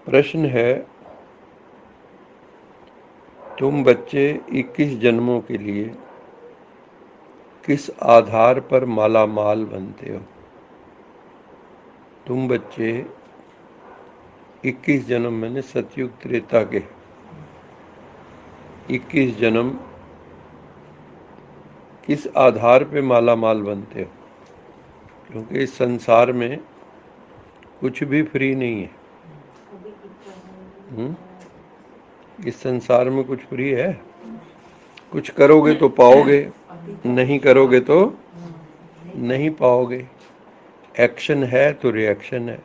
प्रश्न है, तुम बच्चे 21 जन्मों के लिए किस आधार पर माला माल बनते हो? तुम बच्चे 21 जन्म मैंने सतयुग त्रेता के 21 जन्म किस आधार पे माला माल बनते हो? क्योंकि इस संसार में कुछ भी फ्री नहीं है। इस संसार में कुछ फ्री है? कुछ करोगे तो पाओगे, नहीं करोगे तो नहीं पाओगे। एक्शन है तो रिएक्शन है,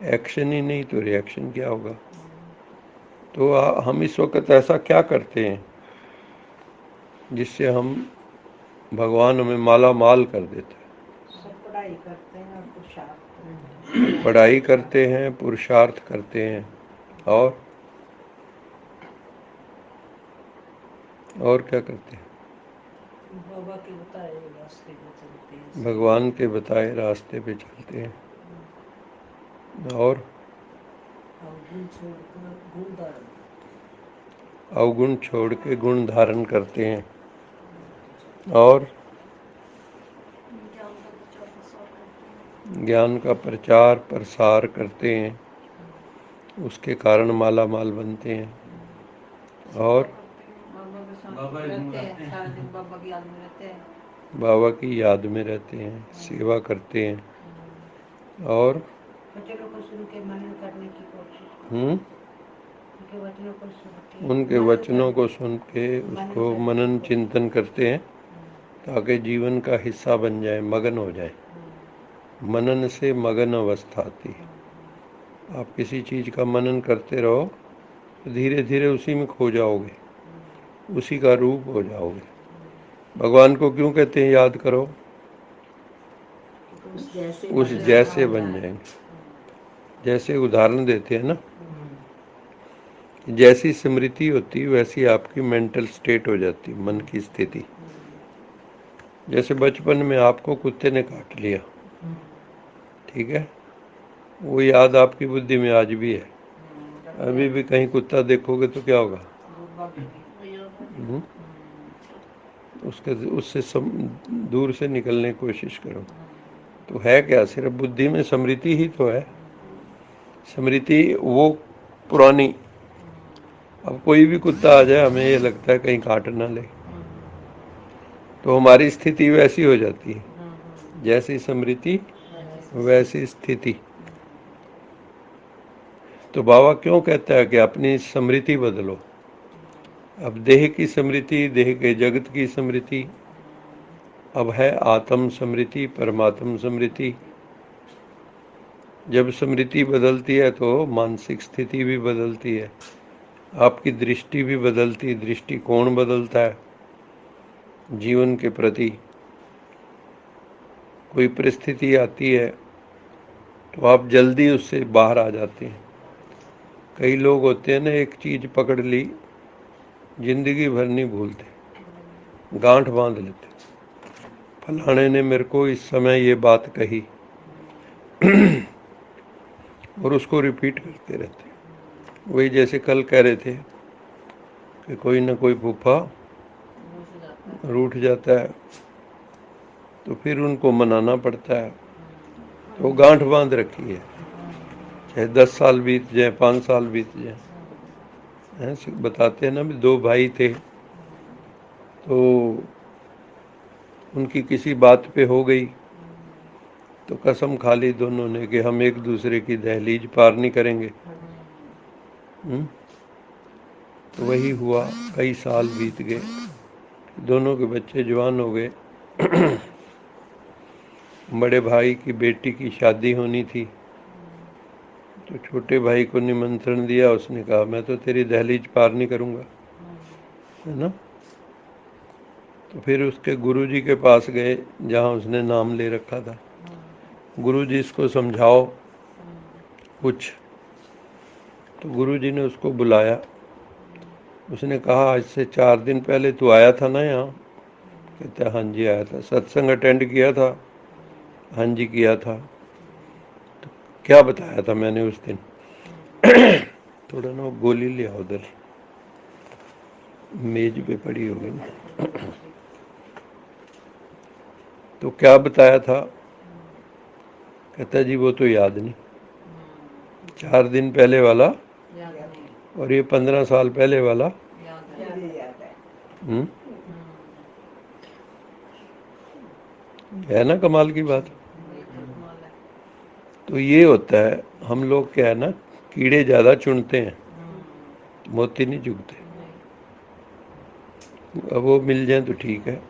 एक्शन ही नहीं तो रिएक्शन क्या होगा? तो हम इस वक्त ऐसा क्या करते हैं जिससे हम भगवान हमें माला माल कर देता है? पढ़ाई करते हैं और पुरुषार्थ पढ़ाई करते हैं, पुरुषार्थ करते हैं, और क्या करते हैं? बाबा के बताए रास्ते पे चलते हैं, भगवान के बताए रास्ते पे चलते हैं, और अवगुण छोड़कर गुण धारण अवगुण छोड़ के गुण धारण करते हैं, और ज्ञान का प्रचार प्रसार करते हैं। उसके कारण माला माल बनते हैं, और बाबा की याद में रहते हैं, सेवा करते हैं, और वचनों को सुन के मनन करने की कोशिश उनके वचनों को सुन के उसको मनन चिंतन करते हैं ताकि जीवन का हिस्सा बन जाए, मगन हो जाए। मनन से मगन अवस्था आती है। आप किसी चीज़ का मनन करते रहो तो धीरे धीरे उसी में खो जाओगे, उसी का रूप हो जाओगे। भगवान को क्यों कहते हैं याद करो? उस जैसे बन जाएंगे। जैसे उदाहरण देते हैं ना, जैसी स्मृति होती वैसी आपकी मेंटल स्टेट हो जाती, मन की स्थिति। जैसे बचपन में आपको कुत्ते ने काट लिया, ठीक है, वो याद आपकी बुद्धि में आज भी है। अभी भी कहीं कुत्ता देखोगे तो क्या होगा? उससे दूर से निकलने की कोशिश करो। तो है क्या? सिर्फ बुद्धि में स्मृति ही तो है। स्मृति वो पुरानी। अब कोई भी कुत्ता आ जाए, हमें ये लगता है कहीं काट ना ले, तो हमारी स्थिति वैसी हो जाती है। जैसी स्मृति वैसी स्थिति। तो बाबा क्यों कहता है कि अपनी स्मृति बदलो? अब देह की स्मृति, देह के जगत की स्मृति, अब है आत्म स्मृति, परमात्म स्मृति। जब स्मृति बदलती है तो मानसिक स्थिति भी बदलती है, आपकी दृष्टि भी बदलती, दृष्टिकोण बदलता है जीवन के प्रति। कोई परिस्थिति आती है तो आप जल्दी उससे बाहर आ जाते हैं। कई लोग होते हैं ना, एक चीज़ पकड़ ली, जिंदगी भर नहीं भूलते, गांठ बांध लेते। फलाने ने मेरे को इस समय ये बात कही, और उसको रिपीट करते रहते। वही जैसे कल कह रहे थे कि कोई ना कोई फूफा रूठ जाता है तो फिर उनको मनाना पड़ता है, तो वो गांठ बांध रखी है, चाहे 10 साल बीत जाए, 5 साल बीत जाए। ऐसे बताते हैं ना, भी 2 भाई थे तो उनकी किसी बात पे हो गई तो कसम खा ली दोनों ने कि हम एक दूसरे की दहलीज पार नहीं करेंगे। तो वही हुआ, कई साल बीत गए, दोनों के बच्चे जवान हो गए। बड़े भाई की बेटी की शादी होनी थी, तो छोटे भाई को निमंत्रण दिया। उसने कहा मैं तो तेरी दहलीज पार नहीं करूँगा, है ना। तो फिर उसके गुरुजी के पास गए जहाँ उसने नाम ले रखा था। गुरुजी इसको समझाओ कुछ। तो गुरुजी ने उसको बुलाया। उसने कहा आज से 4 दिन पहले तू आया था ना यहाँ? कहता हाँ जी आया था। सत्संग अटेंड किया था? हाँ जी किया था। तो क्या बताया था मैंने उस दिन? थोड़ा ना वो गोली लिया उधर, मेज पे पड़ी होगी ना। तो क्या बताया था? कहता जी वो तो याद नहीं, 4 दिन पहले वाला याद नहीं, और ये 15 साल पहले वाला। याद है। ये याद है। हम्म, है ना कमाल की बात। वही तो कमाल है। तो ये होता है, हम लोग क्या है ना, कीड़े ज़्यादा चुनते हैं, मोती नहीं चुगते। नहीं, अब वो मिल जाए तो ठीक है,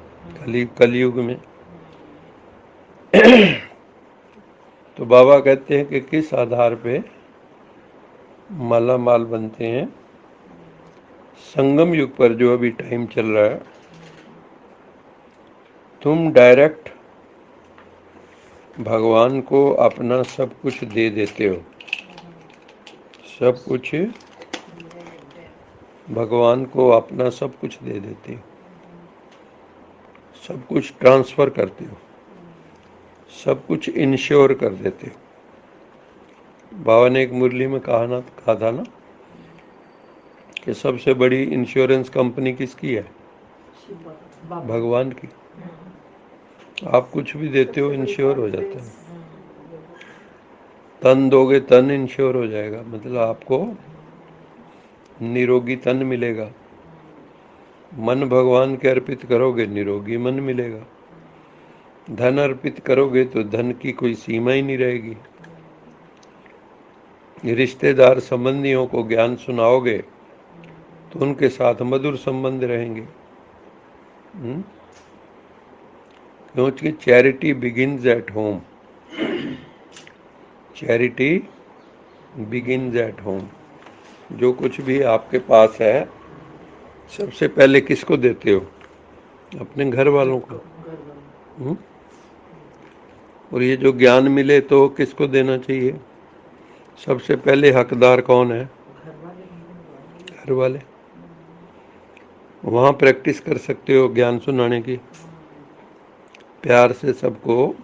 कलयुग में। तो बाबा कहते हैं कि किस आधार पे माला माल बनते हैं? संगम युग पर जो अभी टाइम चल रहा है, तुम डायरेक्ट भगवान को अपना सब कुछ दे देते हो। सब कुछ दे देते हैं। भगवान को अपना सब कुछ दे देते हो, सब कुछ ट्रांसफर करते हो, सब कुछ इंश्योर कर देते हो। बाबा ने एक मुरली में कहा था ना कि सबसे बड़ी इंश्योरेंस कंपनी किसकी है? बाबा। भगवान की। आप कुछ भी देते हो इंश्योर हो जाता है। तन दोगे तन इंश्योर हो जाएगा, मतलब आपको निरोगी तन मिलेगा। मन भगवान के अर्पित करोगे, निरोगी मन मिलेगा। धन अर्पित करोगे तो धन की कोई सीमा ही नहीं रहेगी। रिश्तेदार संबंधियों को ज्ञान सुनाओगे तो उनके साथ मधुर संबंध रहेंगे। क्योंकि charity begins at home. Charity begins at home. जो कुछ भी आपके पास है, सबसे पहले किसको देते हो? अपने घर वालों को। और ये जो ज्ञान मिले तो किसको देना चाहिए? सबसे पहले हकदार कौन है? घर वाले। वहाँ प्रैक्टिस कर सकते हो ज्ञान सुनाने की, प्यार से सबको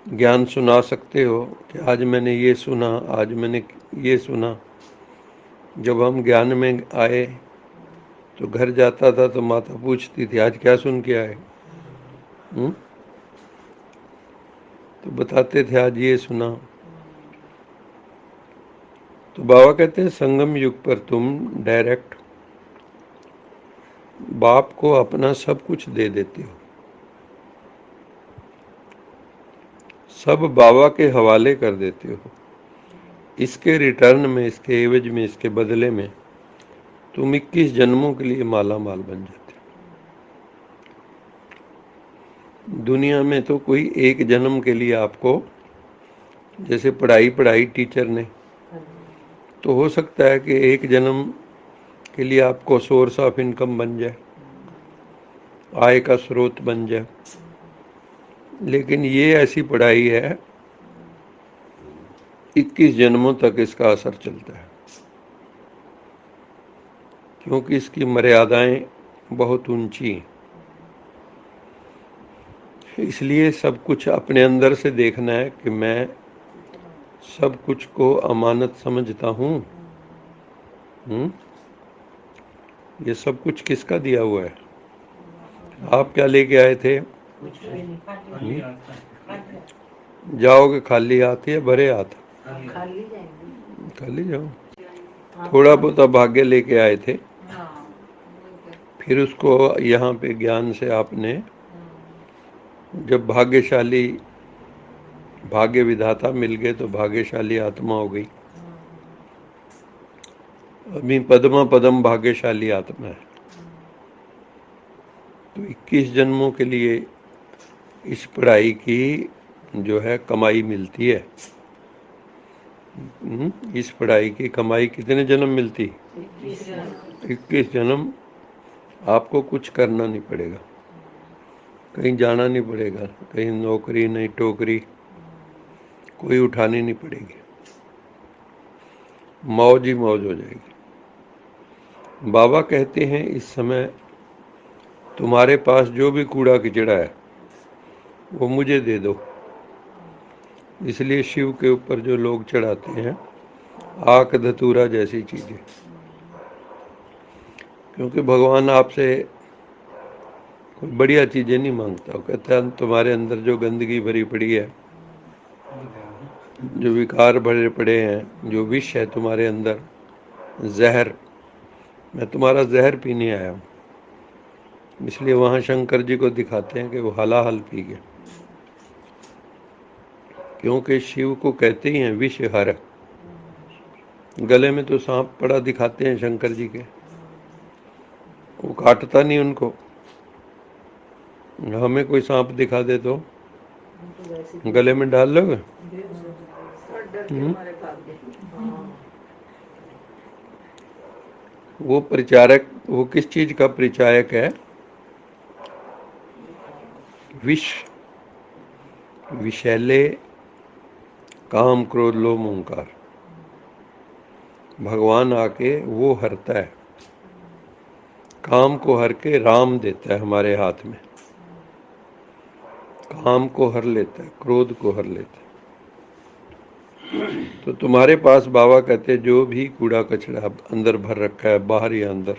ज्ञान सुना सकते हो कि आज मैंने ये सुना, आज मैंने ये सुना। जब हम ज्ञान में आए तो घर जाता था तो माता पूछती थी आज क्या सुन के आए? तो बताते थे आज ये सुना। तो बाबा कहते हैं संगम युग पर तुम डायरेक्ट बाप को अपना सब कुछ दे देते हो, सब बाबा के हवाले कर देते हो। इसके रिटर्न में, इसके एवज में, इसके बदले में तुम 21 जन्मों के लिए माला माल बन जाते हो। दुनिया में तो कोई एक जन्म के लिए आपको, जैसे पढ़ाई टीचर ने, तो हो सकता है कि एक जन्म के लिए आपको सोर्स ऑफ इनकम बन जाए, आय का स्रोत बन जाए। लेकिन ये ऐसी पढ़ाई है 21 जन्मों तक इसका असर चलता है, क्योंकि इसकी मर्यादाएं बहुत ऊंची हैं। इसलिए सब कुछ अपने अंदर से देखना है कि मैं सब कुछ को अमानत समझता हूँ। ये सब कुछ किसका दिया हुआ है? आप क्या लेके आए थे? जाओगे खाली हाथ या भरे हाथ? खाली जाएंगे। खाली जाओ। थोड़ा बहुत भाग्य लेके आए थे, फिर उसको यहाँ पे ज्ञान से आपने, जब भाग्यशाली भाग्य विधाता मिल गए तो भाग्यशाली आत्मा हो गई। अभी पद्मा पदम भाग्यशाली आत्मा है। तो 21 जन्मों के लिए इस पढ़ाई की जो है कमाई मिलती है। इस पढ़ाई की कमाई कितने जन्म मिलती? 21 जन्म। आपको कुछ करना नहीं पड़ेगा, कहीं जाना नहीं पड़ेगा, कहीं नौकरी नहीं टोकरी कोई उठानी नहीं पड़ेगी, मौज ही मौज हो जाएगी। बाबा कहते हैं इस समय तुम्हारे पास जो भी कूड़ा कचड़ा है वो मुझे दे दो। इसलिए शिव के ऊपर जो लोग चढ़ाते हैं आक धतूरा जैसी चीजें। क्योंकि भगवान आपसे कोई बढ़िया चीजें नहीं मांगता। वो कहता है तुम्हारे अंदर जो गंदगी भरी पड़ी है, जो विकार भरे पड़े हैं, जो विष है तुम्हारे अंदर, जहर, मैं तुम्हारा जहर पीने आया हूँ। इसलिए वहां शंकर जी को दिखाते हैं कि वो हलाहल पी गए, क्योंकि शिव को कहते ही हैं विष हर। गले में तो सांप पड़ा दिखाते हैं शंकर जी के, वो काटता नहीं उनको। हमें कोई सांप दिखा दे तो तो वैसे गले में डाल लोगे? डर के हम्म? हमारे भाग गए। वो परिचारक, वो किस चीज का परिचायक है? विष, विषैले काम क्रोध लोभ ओंकार। भगवान आके वो हरता है, काम को हर के राम देता है हमारे हाथ में। काम को हर लेता है, क्रोध को हर लेता है। तो तुम्हारे पास बाबा कहते हैं जो भी कूड़ा कचरा अंदर भर रखा है, बाहर या अंदर,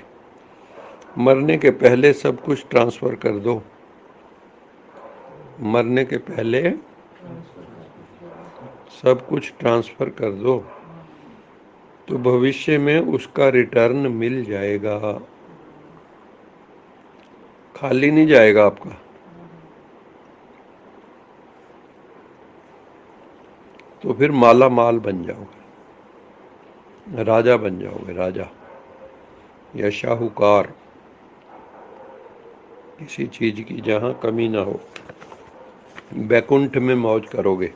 मरने के पहले सब कुछ ट्रांसफर कर दो। मरने के पहले सब कुछ ट्रांसफर कर दो, तो भविष्य में उसका रिटर्न मिल जाएगा। खाली नहीं जाएगा आपका। तो फिर माला माल बन जाओगे, राजा बन जाओगे, राजा या शाहूकार, किसी चीज की जहां कमी ना हो। बैकुंठ में मौज करोगे।